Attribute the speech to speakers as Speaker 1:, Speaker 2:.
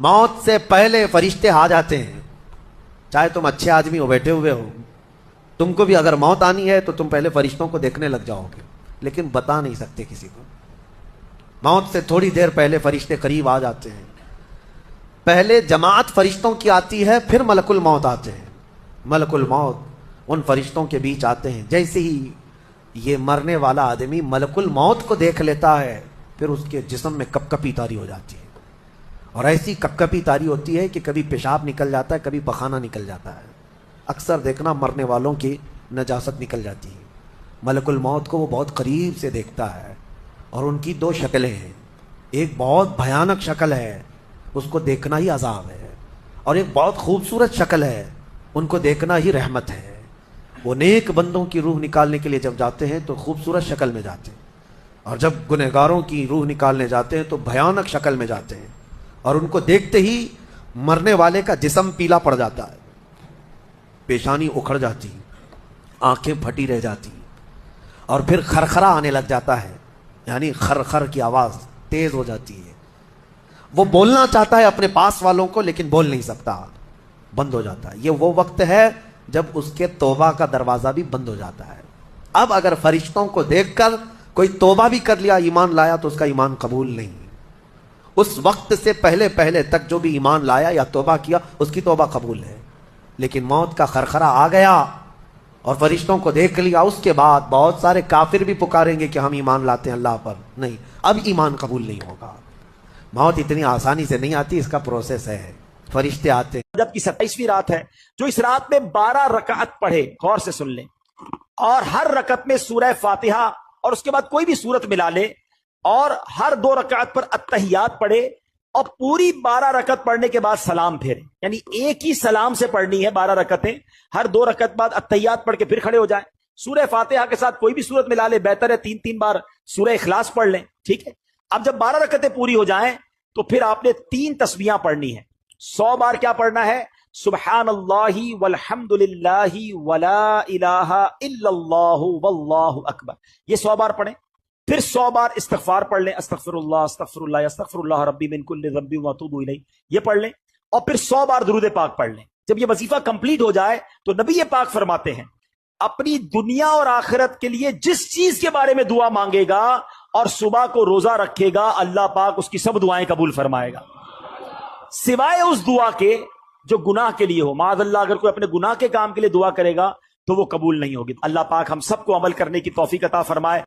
Speaker 1: موت سے پہلے فرشتے آ جاتے ہیں، چاہے تم اچھے آدمی ہو، بیٹھے ہوئے ہو، تم کو بھی اگر موت آنی ہے تو تم پہلے فرشتوں کو دیکھنے لگ جاؤ گے، لیکن بتا نہیں سکتے کسی کو۔ موت سے تھوڑی دیر پہلے فرشتے قریب آ جاتے ہیں، پہلے جماعت فرشتوں کی آتی ہے، پھر ملک الموت آتے ہیں۔ ملک الموت ان فرشتوں کے بیچ آتے ہیں، جیسے ہی یہ مرنے والا آدمی ملک الموت کو دیکھ لیتا ہے، پھر اس کے جسم میں کپ کپی طاری ہو جاتی ہے، اور ایسی کپ کپی طاری ہوتی ہے کہ کبھی پیشاب نکل جاتا ہے، کبھی پخانہ نکل جاتا ہے۔ اکثر دیکھنا مرنے والوں کی نجاست نکل جاتی ہے۔ ملک الموت کو وہ بہت قریب سے دیکھتا ہے، اور ان کی دو شکلیں ہیں، ایک بہت بھیانک شکل ہے، اس کو دیکھنا ہی عذاب ہے، اور ایک بہت خوبصورت شکل ہے، ان کو دیکھنا ہی رحمت ہے۔ وہ نیک بندوں کی روح نکالنے کے لیے جب جاتے ہیں تو خوبصورت شکل میں جاتے ہیں، اور جب گنہگاروں کی روح نکالنے جاتے ہیں تو بھیانک شکل میں جاتے ہیں، اور ان کو دیکھتے ہی مرنے والے کا جسم پیلا پڑ جاتا ہے، پیشانی اکھڑ جاتی، آنکھیں پھٹی رہ جاتی، اور پھر خرخرا آنے لگ جاتا ہے، یعنی خر کی آواز تیز ہو جاتی ہے۔ وہ بولنا چاہتا ہے اپنے پاس والوں کو، لیکن بول نہیں سکتا، بند ہو جاتا ہے۔ یہ وہ وقت ہے جب اس کے توبہ کا دروازہ بھی بند ہو جاتا ہے۔ اب اگر فرشتوں کو دیکھ کر کوئی توبہ بھی کر لیا، ایمان لایا، تو اس کا ایمان قبول نہیں۔ اس وقت سے پہلے پہلے تک جو بھی ایمان لایا یا توبہ کیا، اس کی توبہ قبول ہے، لیکن موت کا خرخرہ آ گیا اور فرشتوں کو دیکھ لیا، اس کے بعد بہت سارے کافر بھی پکاریں گے کہ ہم ایمان لاتے ہیں اللہ پر، نہیں، اب ایمان قبول نہیں ہوگا۔ موت اتنی آسانی سے نہیں آتی، اس کا پروسیس ہے، فرشتے آتے ہیں۔
Speaker 2: رجب کی 27ویں رات ہے، جو اس رات میں 12 رکعت پڑھے، غور سے سن لیں، اور ہر رکعت میں سورہ فاتحہ اور اس کے بعد کوئی بھی سورت ملا لے، اور ہر 2 رکعت پر التحیات پڑھے، اور پوری 12 رکعت پڑھنے کے بعد سلام پھیرے، یعنی ایک ہی سلام سے پڑھنی ہے 12 رکعتیں، ہر 2 رکعت بعد التحیات پڑھ کے پھر کھڑے ہو جائیں، سورہ فاتحہ کے ساتھ کوئی بھی سورت ملا لے، بہتر ہے 3 بار سورہ اخلاص پڑھ لیں، ٹھیک ہے۔ اب جب 12 رکعتیں پوری ہو جائیں تو پھر آپ نے 3 تسبیحاں پڑھنی ہے۔ 100 بار کیا پڑھنا ہے؟ سبحان اللہ والحمد للہ ولا الہ الا اللہ واللہ اکبر، یہ 100 بار پڑھیں۔ پھر 100 بار استغفار پڑھ لیں، استغفر اللہ استغفر اللہ ربی من کل ذنب واتوب الیہ، یہ پڑھ لیں، اور پھر 100 بار درود پاک پڑھ لیں۔ جب یہ وظیفہ کمپلیٹ ہو جائے تو نبی پاک فرماتے ہیں، اپنی دنیا اور آخرت کے لیے جس چیز کے بارے میں دعا مانگے گا اور صبح کو روزہ رکھے گا، اللہ پاک اس کی سب دعائیں قبول فرمائے گا، سوائے اس دعا کے جو گناہ کے لیے ہو۔ معاذ اللہ اگر کوئی اپنے گناہ کے کام کے لیے دعا کرے گا تو وہ قبول نہیں ہوگی۔ اللہ پاک ہم سب کو عمل کرنے کی توفیق عطا فرمائے۔